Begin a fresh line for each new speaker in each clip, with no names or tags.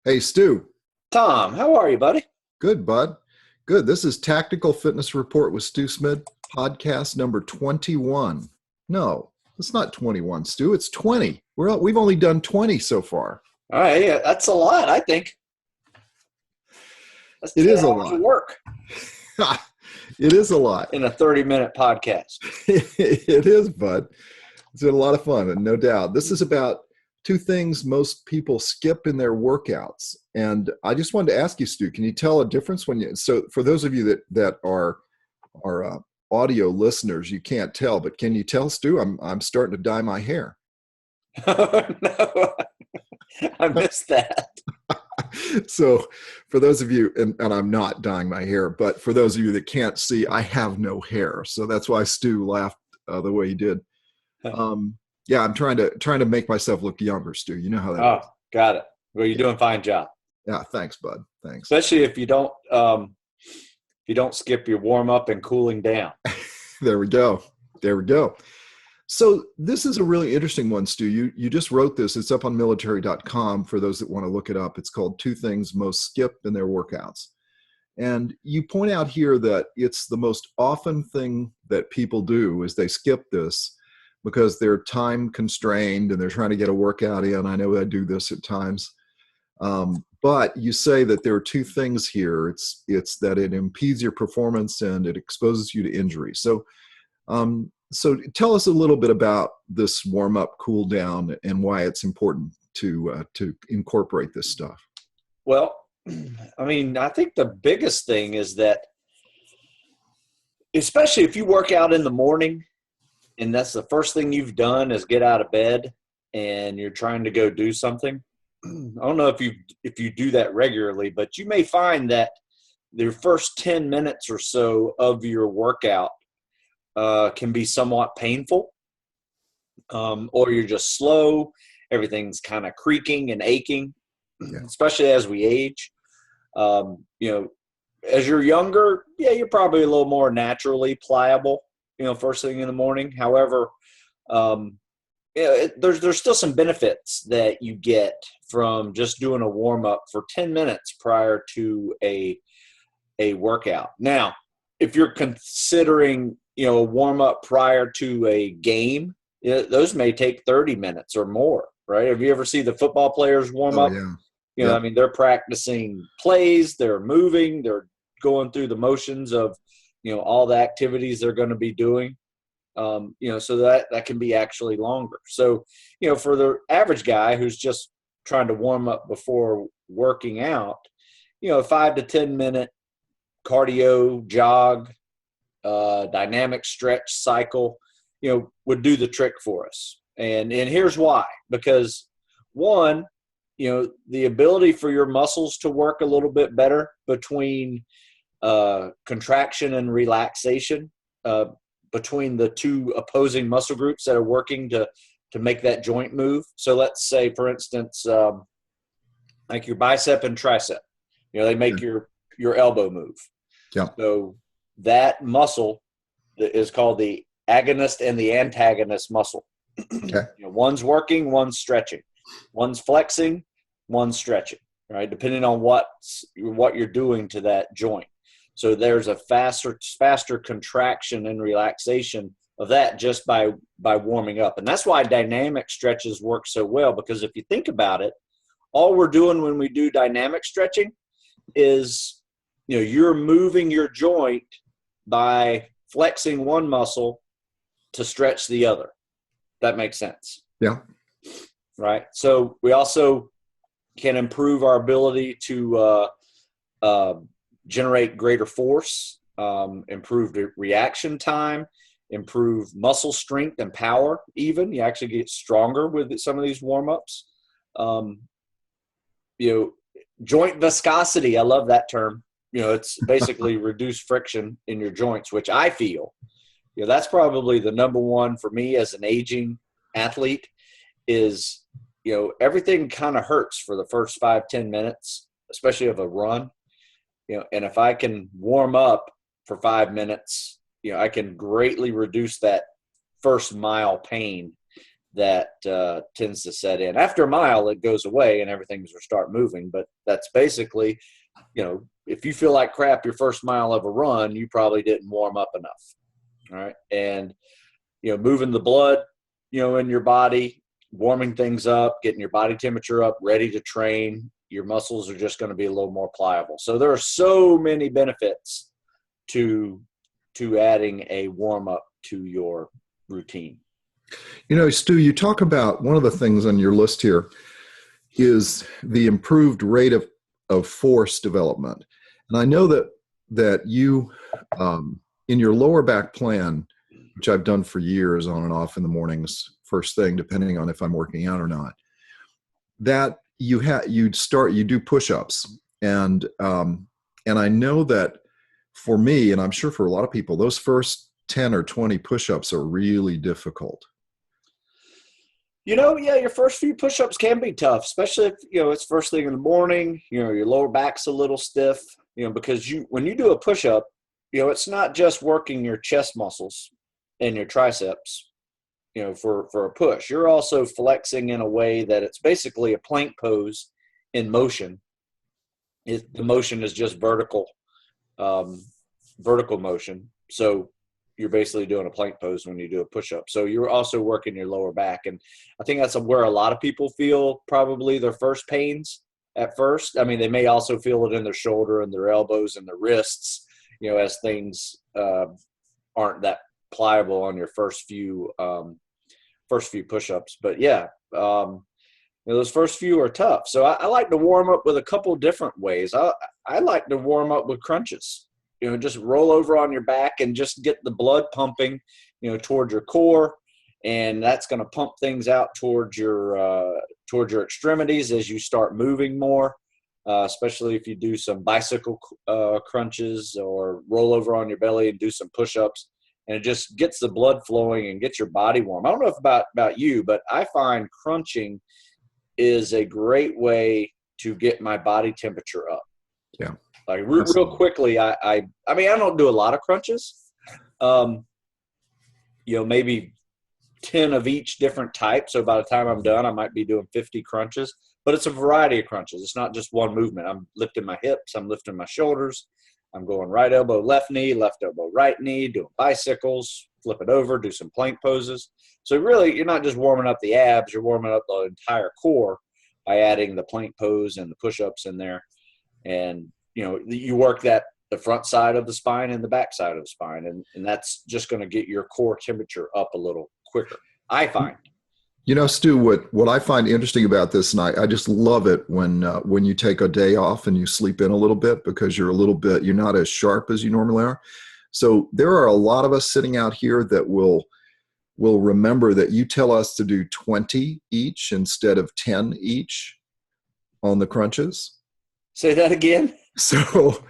Hey, Stu.
Tom, how are you, buddy?
Good, bud. Good. This is Tactical Fitness Report with Stu Smith, podcast number 21. No, it's not 21, Stu. It's 20. We've only done 20 so far.
All right, yeah, that's a lot, I think. That's
It
10
is a
hours of
lot.
work
It is a lot.
in a 30-minute podcast.
It is, bud. It's been a lot of fun, and no doubt. This is about two things most people skip in their workouts. And I just wanted to ask you, Stu, can you tell a difference so for those of you that are audio listeners, you can't tell, but can you tell, Stu, I'm starting to dye my hair.
Oh, no, I missed that.
So for those of you, and I'm not dyeing my hair, but for those of you that can't see, I have no hair. So that's why Stu laughed the way he did. Yeah, I'm trying to make myself look younger, Stu. You know how that is.
Got it. Well, you're doing a fine job.
Yeah, thanks, bud. Thanks.
Especially if you don't skip your warm up and cooling down.
There we go. There we go. So this is a really interesting one, Stu. You just wrote this. It's up on military.com for those that want to look it up. It's called Two Things Most Skip in Their Workouts. And you point out here that it's the most often thing that people do is they skip this because they're time constrained and they're trying to get a workout in. I know I do this at times. But you say that there are two things here. It's that it impedes your performance and it exposes you to injury. So tell us a little bit about this warm-up, cool-down, and why it's important to incorporate this stuff.
Well, I mean, I think the biggest thing is that, especially if you work out in the morning, and that's the first thing you've done is get out of bed and you're trying to go do something. I don't know if you do that regularly, but you may find that the first 10 minutes or so of your workout can be somewhat painful, or you're just slow. Everything's kind of creaking and aching, especially as we age. As you're younger, you're probably a little more naturally pliable, first thing in the morning. However, there's still some benefits that you get from just doing a warm-up for 10 minutes prior to a workout. Now, if you're considering, a warm-up prior to a game, those may take 30 minutes or more, right? Have you ever seen the football players warm up?
Yeah.
I mean, they're practicing plays, they're moving, they're going through the motions of, all the activities they're going to be doing. So that can be actually longer. So, for the average guy who's just trying to warm up before working out, a 5 to 10 minute cardio jog, dynamic stretch cycle, would do the trick for us. And here's why. Because one, the ability for your muscles to work a little bit better between contraction and relaxation, between the two opposing muscle groups that are working to make that joint move. So let's say, for instance, like your bicep and tricep, they make your elbow move.
Yeah.
So that muscle is called the agonist and the antagonist muscle.
Okay.
One's working, one's stretching. One's flexing, one's stretching, right? Depending on what you're doing to that joint. So there's a faster contraction and relaxation of that just by warming up. And that's why dynamic stretches work so well, because if you think about it, all we're doing when we do dynamic stretching is, you're moving your joint by flexing one muscle to stretch the other. That makes sense.
Yeah.
Right. So we also can improve our ability to generate greater force, improve reaction time, improve muscle strength and power. Even you actually get stronger with some of these warm-ups. Joint viscosity. I love that term. It's basically reduced friction in your joints, which I feel, that's probably the number one for me as an aging athlete is, everything kind of hurts for the first 5-10 minutes, especially of a run. And if I can warm up for 5 minutes, I can greatly reduce that first mile pain that tends to set in. After a mile, it goes away and everything's will start moving. But that's basically, if you feel like crap your first mile of a run, you probably didn't warm up enough. All right. And, moving the blood, in your body, warming things up, getting your body temperature up, ready to train, your muscles are just going to be a little more pliable. So there are so many benefits to adding a warm up to your routine.
Stu, you talk about one of the things on your list here is the improved rate of force development. And I know that you, in your lower back plan, which I've done for years on and off in the mornings, first thing, depending on if I'm working out or not, that you do push-ups. And I know that for me, and I'm sure for a lot of people, those first 10 or 20 push-ups are really difficult.
Your first few push-ups can be tough, especially if, it's first thing in the morning, your lower back's a little stiff, because when you do a push-up, it's not just working your chest muscles and your triceps, for a push. You're also flexing in a way that it's basically a plank pose in motion. The motion is just vertical motion. So you're basically doing a plank pose when you do a push-up. So you're also working your lower back. And I think that's where a lot of people feel probably their first pains at first. I mean, they may also feel it in their shoulder and their elbows and their wrists, as things aren't that pliable on your first few push-ups. But those first few are tough. So I like to warm up with a couple different ways. I like to warm up with crunches. Just roll over on your back and just get the blood pumping, towards your core, and that's going to pump things out towards your extremities as you start moving more. Especially if you do some bicycle crunches or roll over on your belly and do some push-ups, and it just gets the blood flowing and gets your body warm. I don't know if about you, but I find crunching is a great way to get my body temperature up.
Yeah.
Like real quickly, I mean, I don't do a lot of crunches. Maybe 10 of each different type. So by the time I'm done, I might be doing 50 crunches. But it's a variety of crunches. It's not just one movement. I'm lifting my hips. I'm lifting my shoulders. I'm going right elbow, left knee, left elbow, right knee, doing bicycles, flip it over, do some plank poses. So really, you're not just warming up the abs. You're warming up the entire core by adding the plank pose and the push-ups in there. And you work the front side of the spine and the back side of the spine, and that's just going to get your core temperature up a little quicker, I find.
Stu, what I find interesting about this, and I just love it when you take a day off and you sleep in a little bit, because you're not as sharp as you normally are. So there are a lot of us sitting out here that will remember that you tell us to do 20 each instead of 10 each on the crunches.
Say that again.
So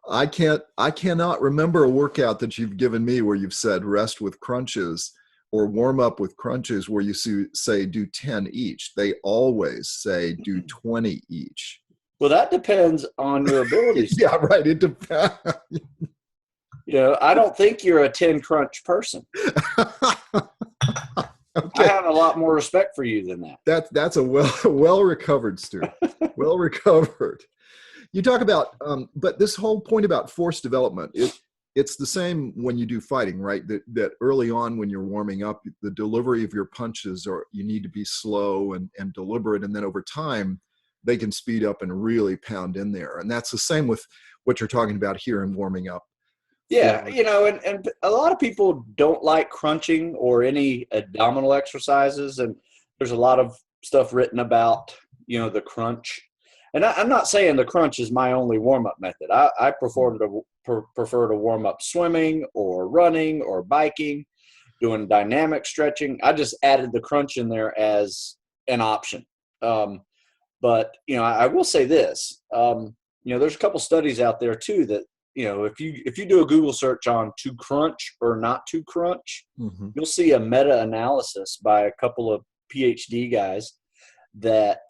I cannot remember a workout that you've given me where you've said rest with crunches or warm up with crunches where you say do 10 each. They always say do 20 each.
Well, that depends on your abilities.
Yeah, right. It depends.
I don't think you're a 10 crunch person. Okay. I have a lot more respect for you than that.
That's a well recovered, Stu. Well recovered. You talk about, but this whole point about force development, it's the same when you do fighting, right? That early on when you're warming up, the delivery of your punches you need to be slow and deliberate, and then over time they can speed up and really pound in there. And that's the same with what you're talking about here in warming up.
Yeah, and a lot of people don't like crunching or any abdominal exercises, and there's a lot of stuff written about, the crunch. And I'm not saying the crunch is my only warm-up method. I prefer to warm up swimming or running or biking, doing dynamic stretching. I just added the crunch in there as an option. But I will say this. There's a couple studies out there too that, if you do a Google search on to crunch or not to crunch, mm-hmm. You'll see a meta-analysis by a couple of PhD guys that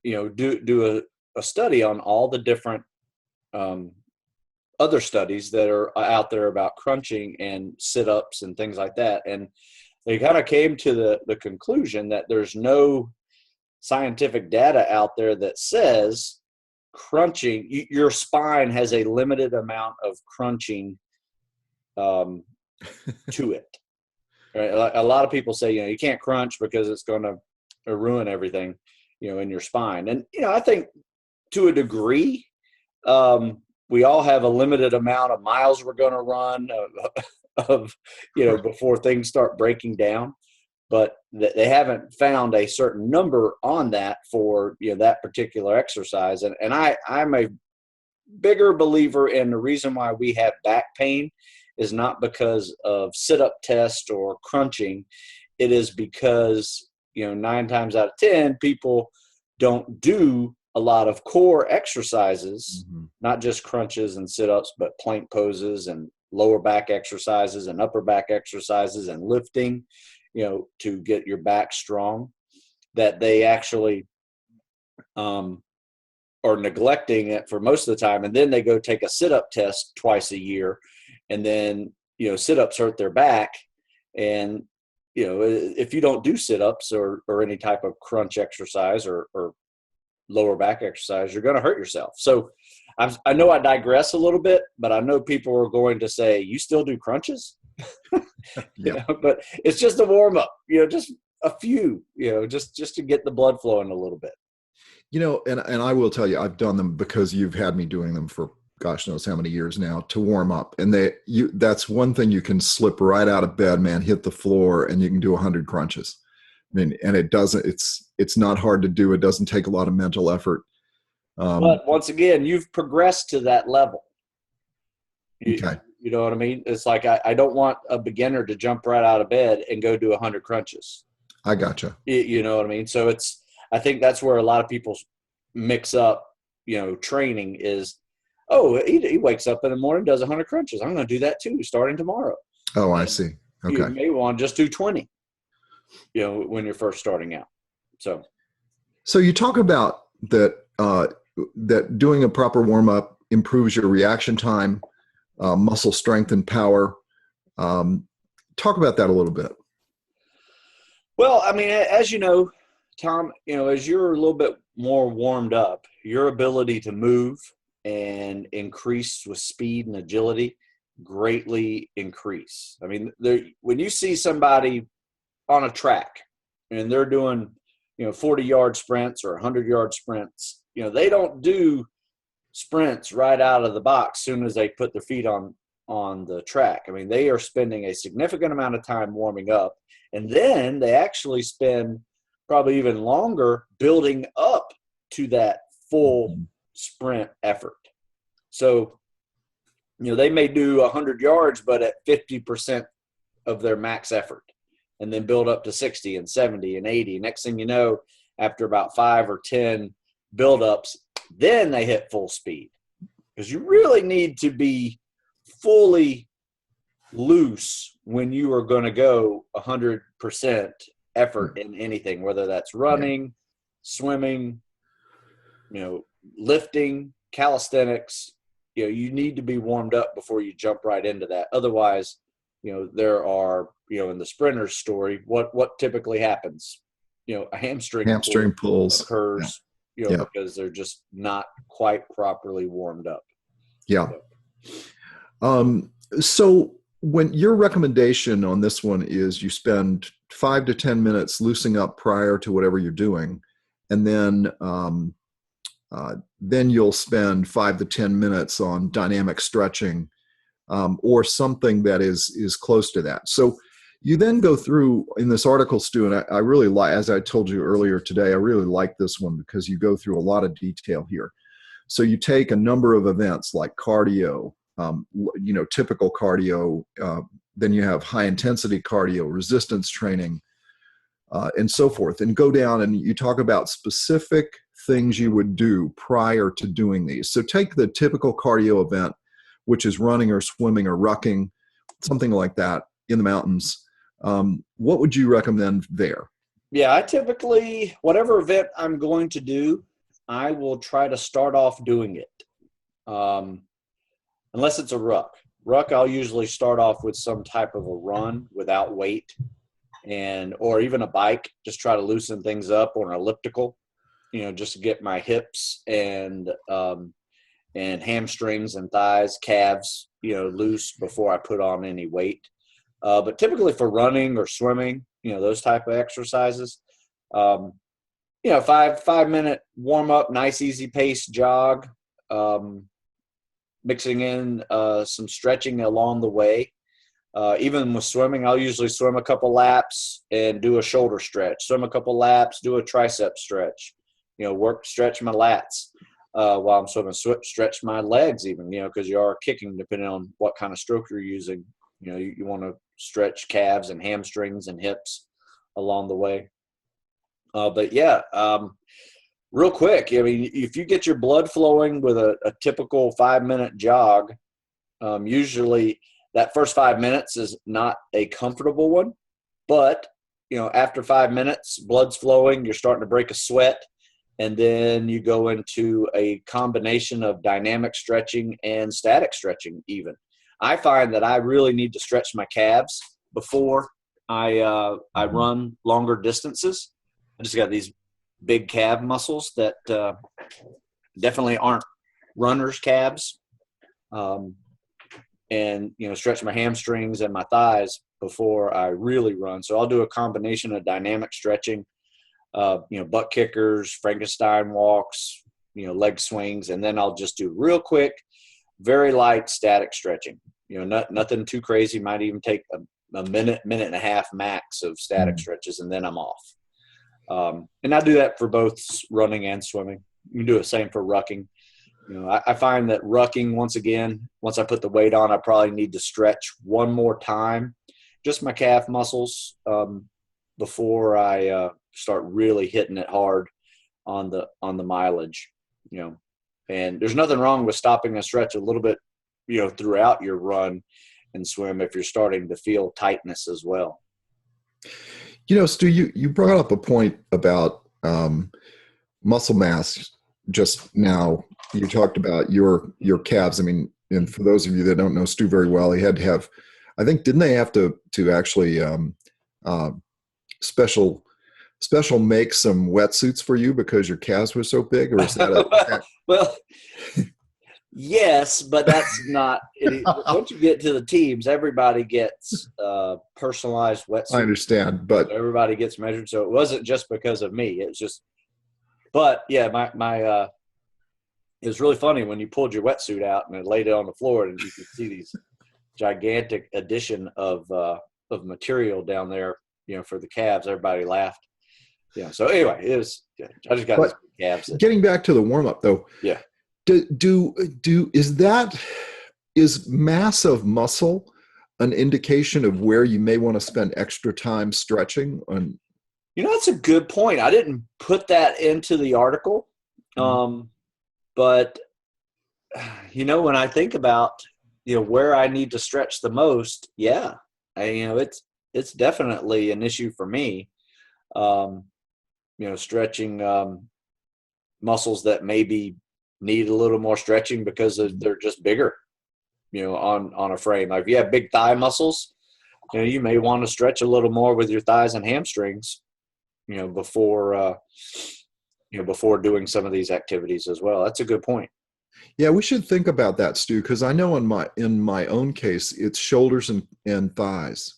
do a study on all the different other studies that are out there about crunching and sit-ups and things like that. And they kind of came to the conclusion that there's no scientific data out there that says crunching, your spine has a limited amount of crunching to it. Right? A lot of people say, you can't crunch because it's going to ruin everything, in your spine. And, I think to a degree, we all have a limited amount of miles we're going to run before things start breaking down. But they haven't found a certain number on that for, that particular exercise. And I'm a bigger believer in the reason why we have back pain is not because of sit-up test or crunching. It is because, 9 times out of 10, people don't do a lot of core exercises, not just crunches and sit-ups, but plank poses and lower back exercises and upper back exercises and lifting, to get your back strong, that they actually are neglecting it for most of the time. And then they go take a sit-up test twice a year. And then, sit-ups hurt their back. And, if you don't do sit-ups or any type of crunch exercise or lower back exercise, you're going to hurt yourself. So I know I digress a little bit, but I know people are going to say, you still do crunches? But it's just a warm up, just a few, just to get the blood flowing a little bit.
And I will tell you, I've done them because you've had me doing them for gosh knows how many years now to warm up. And that's one thing, you can slip right out of bed, man, hit the floor, and you can do 100 crunches. I mean, and it's not hard to do. It doesn't take a lot of mental effort.
But once again, you've progressed to that level.
Okay.
You know what I mean? It's like, I don't want a beginner to jump right out of bed and go do 100 crunches.
I gotcha.
You know what I mean? So I think that's where a lot of people mix up, training is, he wakes up in the morning, does 100 crunches. I'm going to do that too, starting tomorrow.
Oh, I see. Okay.
You may want to just do 20, when you're first starting out. So
you talk about that, that doing a proper warm up improves your reaction time, muscle strength and power. Talk about that a little bit.
Well, I mean, as you know, Tom, as you're a little bit more warmed up, your ability to move and increase with speed and agility greatly increase. I mean, when you see somebody on a track and they're doing, 40-yard sprints or 100-yard sprints, they don't do sprints right out of the box soon as they put their feet on the track. I mean, they are spending a significant amount of time warming up, and then they actually spend probably even longer building up to that full sprint effort. So, they may do 100 yards, but at 50% of their max effort, and then build up to 60 and 70 and 80. Next thing you know, after about 5 or 10 buildups, then they hit full speed, because you really need to be fully loose when you are going to go 100% effort in anything, whether that's running, swimming, lifting, calisthenics. You need to be warmed up before you jump right into that. Otherwise, there are, in the sprinter's story, what typically happens, a hamstring
pulls
occurs, because they're just not quite properly warmed up.
Yeah. So when your recommendation on this one is you spend 5 to 10 minutes loosening up prior to whatever you're doing, and then you'll spend 5 to 10 minutes on dynamic stretching, or something that is close to that. So you then go through in this article, Stu, and I really like, as I told you earlier today, I really like this one because you go through a lot of detail here. So you take a number of events like cardio, typical cardio, then you have high intensity cardio, resistance training, and so forth, and go down and you talk about specific things you would do prior to doing these. So take the typical cardio event, which is running or swimming or rucking, something like that in the mountains. What would you recommend there?
Yeah, I typically, whatever event I'm going to do, I will try to start off doing it. unless it's a ruck. Ruck, I'll usually start off with some type of a run without weight, or even a bike. Just try to loosen things up, or an elliptical, just to get my hips and hamstrings and thighs, calves, loose before I put on any weight. But typically for running or swimming, those type of exercises, 5 minute warm up, nice easy pace jog, mixing in some stretching along the way. Even with swimming, I'll usually swim a couple laps and do a shoulder stretch, swim a couple laps, do a tricep stretch, stretch my lats while I'm swimming, stretch my legs even, because you are kicking depending on what kind of stroke you're using. You want to stretch calves and hamstrings and hips along the way. But yeah, real quick, I mean, if you get your blood flowing with a typical 5-minute jog, usually that first 5 minutes is not a comfortable one, but after 5 minutes, blood's flowing, you're starting to break a sweat, and then you go into a combination of dynamic stretching and static stretching even. I find that I really need to stretch my calves before I run longer distances. I just got these big calf muscles that definitely aren't runner's calves. And stretch my hamstrings and my thighs before I really run. So I'll do a combination of dynamic stretching, butt kickers, Frankenstein walks, leg swings, and then I'll just do real quick, very light static stretching. Nothing too crazy. Might even take a minute and a half max of static stretches, and then I'm off. And I do that for both running and swimming. You can do the same for rucking. I find that rucking, once I put the weight on, I probably need to stretch one more time, just my calf muscles, before I start really hitting it hard on the mileage. And there's nothing wrong with stopping and stretch a little bit, throughout your run and swim if you're starting to feel tightness as well.
Stu, you brought up a point about muscle mass just now. You talked about your calves. I mean, and for those of you that don't know Stu very well, he had to have, I think, didn't they have to actually special make some wetsuits for you because your calves were so big, or is that
well, yes, but that's not it. Once you get to the teams, everybody gets personalized wetsuits.
I understand, but
everybody gets measured. So it wasn't just because of me. It was just, but yeah, my it was really funny when you pulled your wetsuit out and laid it on the floor, and you could see these gigantic addition of material down there, for the calves. Everybody laughed. Yeah. So anyway, it was. Yeah, I just got these calves.
Getting back to the warm up, though.
Yeah.
Is mass of muscle an indication of where you may want to spend extra time stretching?
That's a good point. I didn't put that into the article. But, when I think about, where I need to stretch the most, yeah, it's definitely an issue for me. Stretching muscles that maybe need a little more stretching because they're just bigger, on a frame. Like if you have big thigh muscles, you may want to stretch a little more with your thighs and hamstrings, before doing some of these activities as well. That's a good point.
Yeah, we should think about that, Stu, because I know in my own case, it's shoulders and thighs.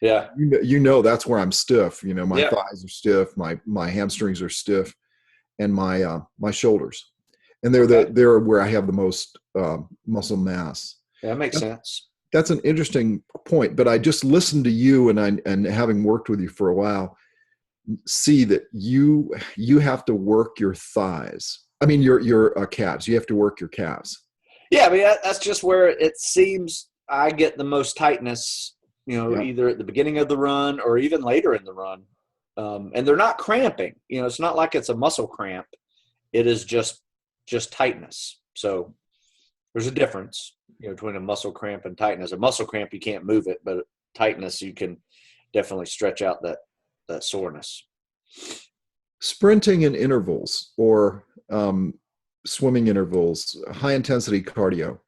Yeah.
That's where I'm stiff. My thighs are stiff, my hamstrings are stiff, and my shoulders. And they're where I have the most muscle mass.
Yeah, that makes sense.
That's an interesting point. But I just listened to you, and having worked with you for a while, see that you have to work your thighs. I mean, your calves. You have to work your calves.
Yeah, I mean that's just where it seems I get the most tightness. Either at the beginning of the run or even later in the run, and they're not cramping. It's not like it's a muscle cramp. It is just tightness. So there's a difference, between a muscle cramp and tightness. A muscle cramp you can't move it, but tightness you can definitely stretch out that soreness.
Sprinting in intervals or swimming intervals, high intensity cardio.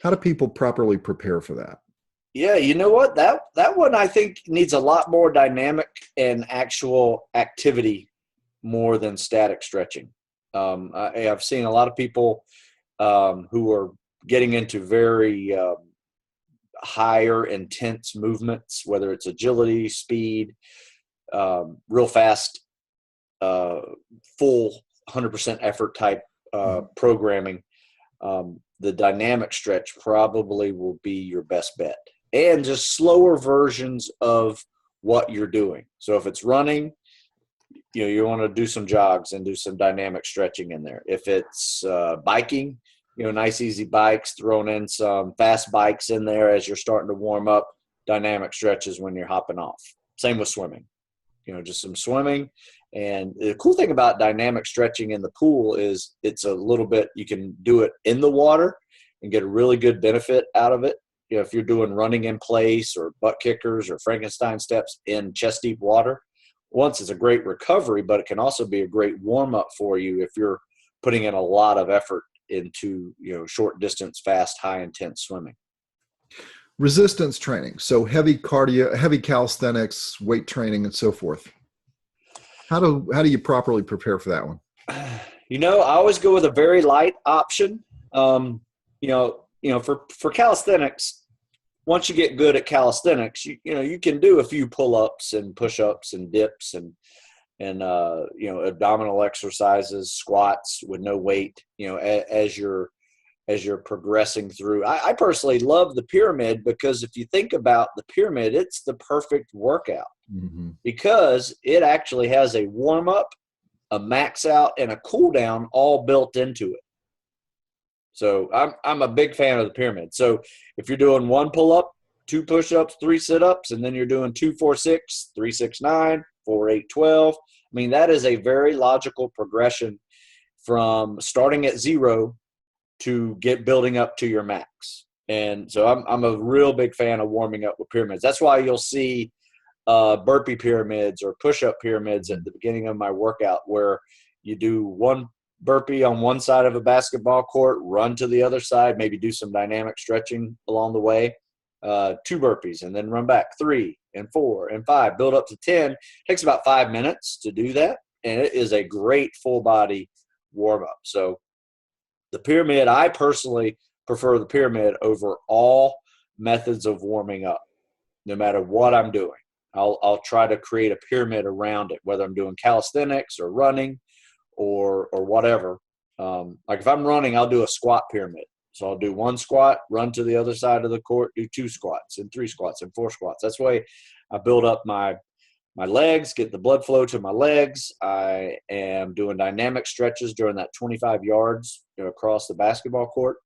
How do people properly prepare for that?
Yeah, you know what? That one I think needs a lot more dynamic and actual activity more than static stretching. I've seen a lot of people who are getting into very higher intense movements, whether it's agility, speed, real fast, full 100% effort type programming. The dynamic stretch probably will be your best bet, and just slower versions of what you're doing. So if it's running, you want to do some jogs and do some dynamic stretching in there. If it's biking, nice easy bikes, throwing in some fast bikes in there as you're starting to warm up, dynamic stretches when you're hopping off. Same with swimming, just some swimming. And the cool thing about dynamic stretching in the pool is it's a little bit, you can do it in the water and get a really good benefit out of it. If you're doing running in place or butt kickers or Frankenstein steps in chest deep water, once it's a great recovery, but it can also be a great warm up for you if you're putting in a lot of effort into, short distance, fast, high intense swimming.
Resistance training. So heavy cardio, heavy calisthenics, weight training, and so forth. How do you properly prepare for that one?
I always go with a very light option. For calisthenics, once you get good at calisthenics, you can do a few pull-ups and push-ups and dips and abdominal exercises, squats with no weight, as you're progressing through. I personally love the pyramid because if you think about the pyramid, it's the perfect workout because it actually has a warm up, a max out, and a cool down all built into it. So I'm a big fan of the pyramid. So if you're doing 1 pull-up, 2 push-ups, 3 sit-ups, and then you're doing 2, 4, 6, 3, 6, 9, 4, 8, 12. That is a very logical progression from starting at 0 to building up to your max. And so I'm a real big fan of warming up with pyramids. That's why you'll see burpee pyramids or push-up pyramids at the beginning of my workout, where you do 1 burpee on one side of a basketball court, run to the other side, maybe do some dynamic stretching along the way, 2 burpees, and then run back 3 and 4 and 5, build up to 10. It takes about 5 minutes to do that, and it is a great full body warm up. So the pyramid, I personally prefer the pyramid over all methods of warming up. No matter what I'm doing, I'll try to create a pyramid around it, whether I'm doing calisthenics or running or whatever. Like if I'm running, I'll do a squat pyramid. So I'll do 1 squat, run to the other side of the court, do 2 squats and 3 squats and 4 squats. That's the way I build up my legs, get the blood flow to my legs. I am doing dynamic stretches during that 25 yards across the basketball court.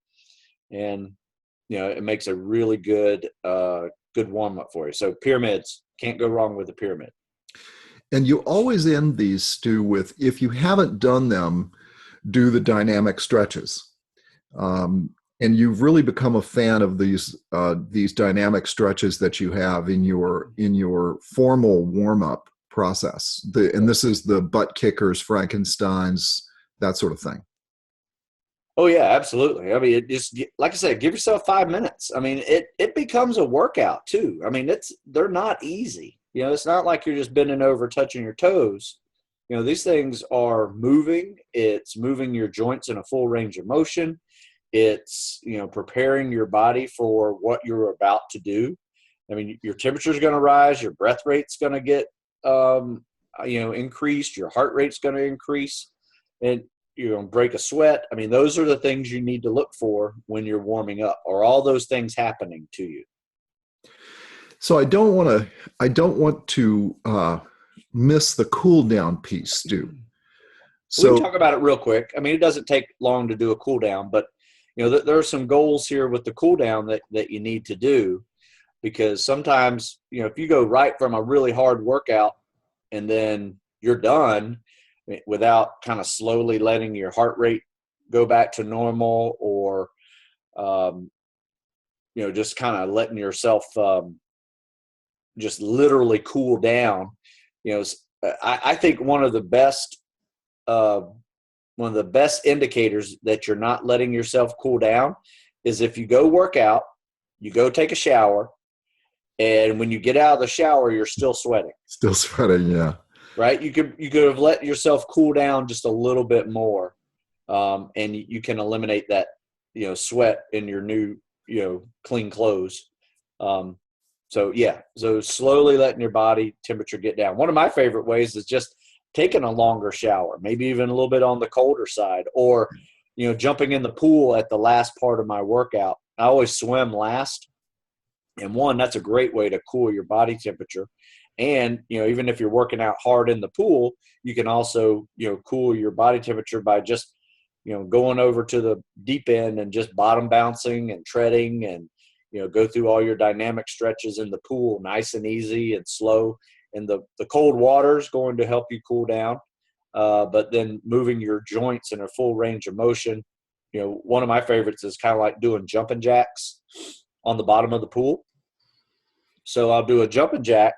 And, it makes a really good warm up for you. So pyramids, can't go wrong with a pyramid.
And you always end these, Stu, with, if you haven't done them, do the dynamic stretches. And you've really become a fan of these dynamic stretches that you have in your formal warm-up process. And this is the butt kickers, Frankensteins, that sort of thing.
Oh yeah, absolutely. It just, like I said, give yourself 5 minutes. It becomes a workout too. They're not easy. It's not like you're just bending over, touching your toes. These things are moving. It's moving your joints in a full range of motion. It's, preparing your body for what you're about to do. Your temperature is going to rise. Your breath rate's going to get, increased. Your heart rate's going to increase. And you're going to break a sweat. Those are the things you need to look for when you're warming up. Are all those things happening to you?
So I don't want to miss the cool down piece, Stu.
So we can talk about it real quick. It doesn't take long to do a cool down, but there are some goals here with the cool down that you need to do, because sometimes, if you go right from a really hard workout and then you're done without kind of slowly letting your heart rate go back to normal, or, just kind of letting yourself just literally cool down. I think one of the best indicators that you're not letting yourself cool down is if you go work out, you go take a shower, and when you get out of the shower, you're still sweating.
Still sweating, yeah.
Right? You could have let yourself cool down just a little bit more, and you can eliminate that, sweat in your new, clean clothes. So slowly letting your body temperature get down. One of my favorite ways is just taking a longer shower, maybe even a little bit on the colder side, or, jumping in the pool at the last part of my workout. I always swim last. And that's a great way to cool your body temperature. And, even if you're working out hard in the pool, you can also, cool your body temperature by just, going over to the deep end and just bottom bouncing and treading and, go through all your dynamic stretches in the pool, nice and easy and slow. And the cold water is going to help you cool down. But then moving your joints in a full range of motion. One of my favorites is kind of like doing jumping jacks on the bottom of the pool. So I'll do a jumping jack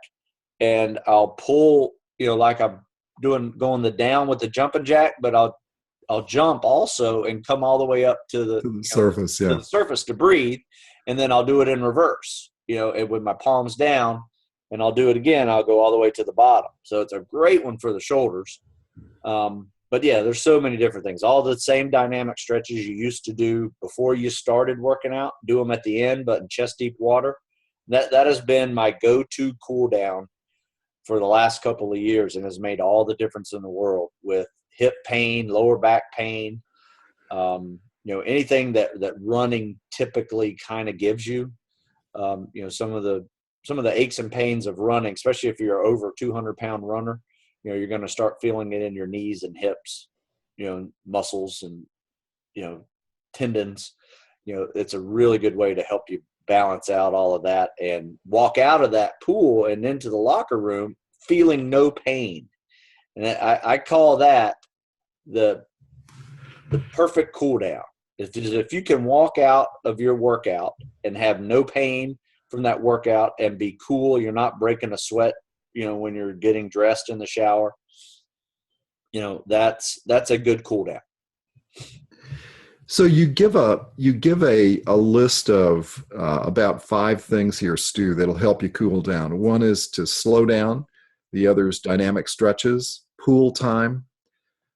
and I'll pull, like I'm going the down with the jumping jack, but I'll jump also and come all the way up to the
surface,
to the surface to breathe. And then I'll do it in reverse, and with my palms down, and I'll do it again. I'll go all the way to the bottom. So it's a great one for the shoulders. But yeah, there's so many different things. All the same dynamic stretches you used to do before you started working out, do them at the end, but in chest deep water. That has been my go-to cool down for the last couple of years and has made all the difference in the world with hip pain, lower back pain, anything that running typically kind of gives you. Some of the aches and pains of running, especially if you're over a 200-pound runner, you're going to start feeling it in your knees and hips, muscles and, tendons. It's a really good way to help you balance out all of that and walk out of that pool and into the locker room feeling no pain. And I call that the perfect cool down. If you can walk out of your workout and have no pain from that workout and be cool, you're not breaking a sweat, when you're getting dressed in the shower, that's a good cool down.
So you give a list of about 5 things here, Stu, that'll help you cool down. One is to slow down. The other is dynamic stretches, pool time,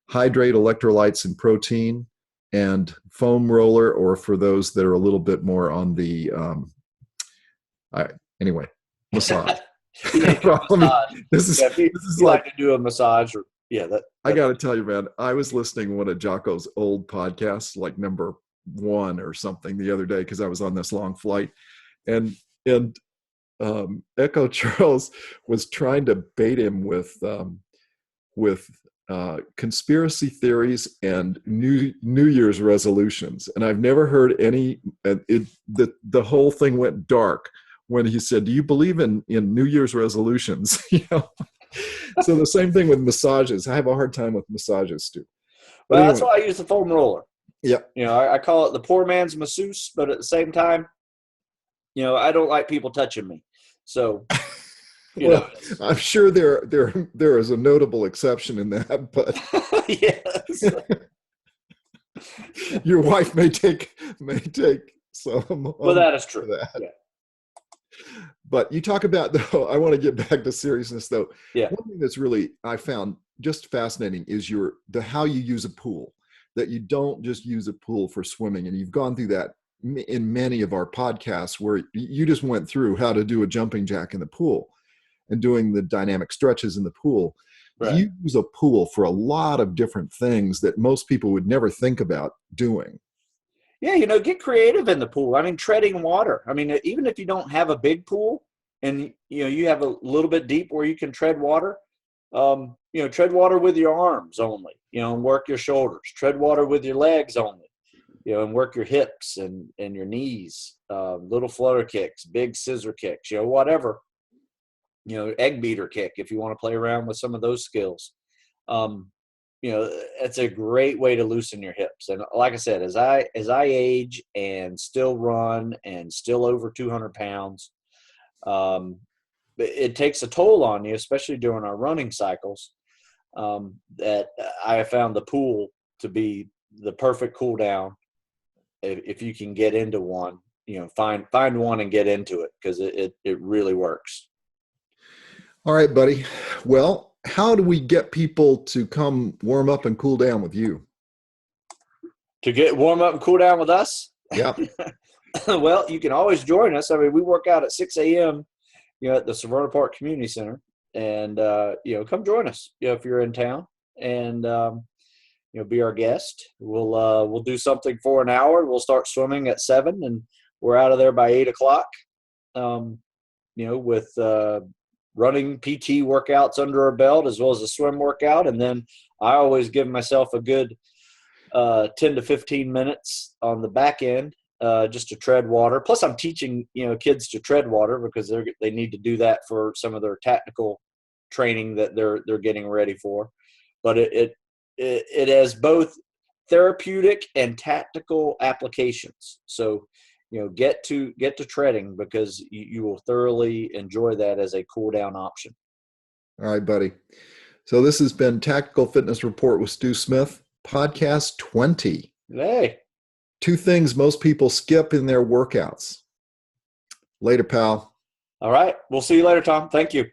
hydrate electrolytes and protein, and foam roller, or for those that are a little bit more on the massage. This is
like to do a massage or
I got to tell you, man, I was listening to one of Jocko's old podcasts, like number 1 or something, the other day because I was on this long flight, and Echo Charles was trying to bait him with conspiracy theories and New Year's resolutions, and I've never heard any. The whole thing went dark when he said, "Do you believe in New Year's resolutions?" So the same thing with massages. I have a hard time with massages too.
Well, anyway, that's why I use the foam roller.
Yeah.
I call it the poor man's masseuse, but at the same time, I don't like people touching me. So,
I'm sure there is a notable exception in that, but
yes.
Your wife may take some.
Well, that is true.
That.
Yeah.
But you talk about, though, I want to get back to seriousness, though.
Yeah.
One thing that's really, I found just fascinating is how you use a pool, that you don't just use a pool for swimming. And you've gone through that in many of our podcasts where you just went through how to do a jumping jack in the pool and doing the dynamic stretches in the pool. Right. You use a pool for a lot of different things that most people would never think about doing.
Yeah, get creative in the pool. I mean, treading water. I mean, even if you don't have a big pool and, you have a little bit deep where you can tread water, tread water with your arms only, and work your shoulders. Tread water with your legs only, and work your hips and your knees, little flutter kicks, big scissor kicks, whatever, egg beater kick if you want to play around with some of those skills. It's a great way to loosen your hips. And like I said, as I age and still run and still over 200 pounds, it takes a toll on you, especially during our running cycles, that I have found the pool to be the perfect cool down if you can get into one, find one and get into it, because it really works.
All right, buddy. Well, how do we get people to come warm up and cool down with you?
To get warm up and cool down with us?
Yeah.
Well, you can always join us. I mean, we work out at 6 a.m., at the Severna Park Community Center, and, come join us, if you're in town, and, be our guest. We'll do something for an hour. We'll start swimming at 7, and we're out of there by 8 o'clock, with running PT workouts under our belt, as well as a swim workout. And then I always give myself a good 10 to 15 minutes on the back end, just to tread water. Plus I'm teaching, kids to tread water, because they need to do that for some of their tactical training that they're getting ready for. But it has both therapeutic and tactical applications. So, get to treading, because you will thoroughly enjoy that as a cool down option.
All right, buddy. So this has been Tactical Fitness Report with Stu Smith, podcast 20.
Hey.
2 things most people skip in their workouts. Later, pal.
All right. We'll see you later, Tom. Thank you.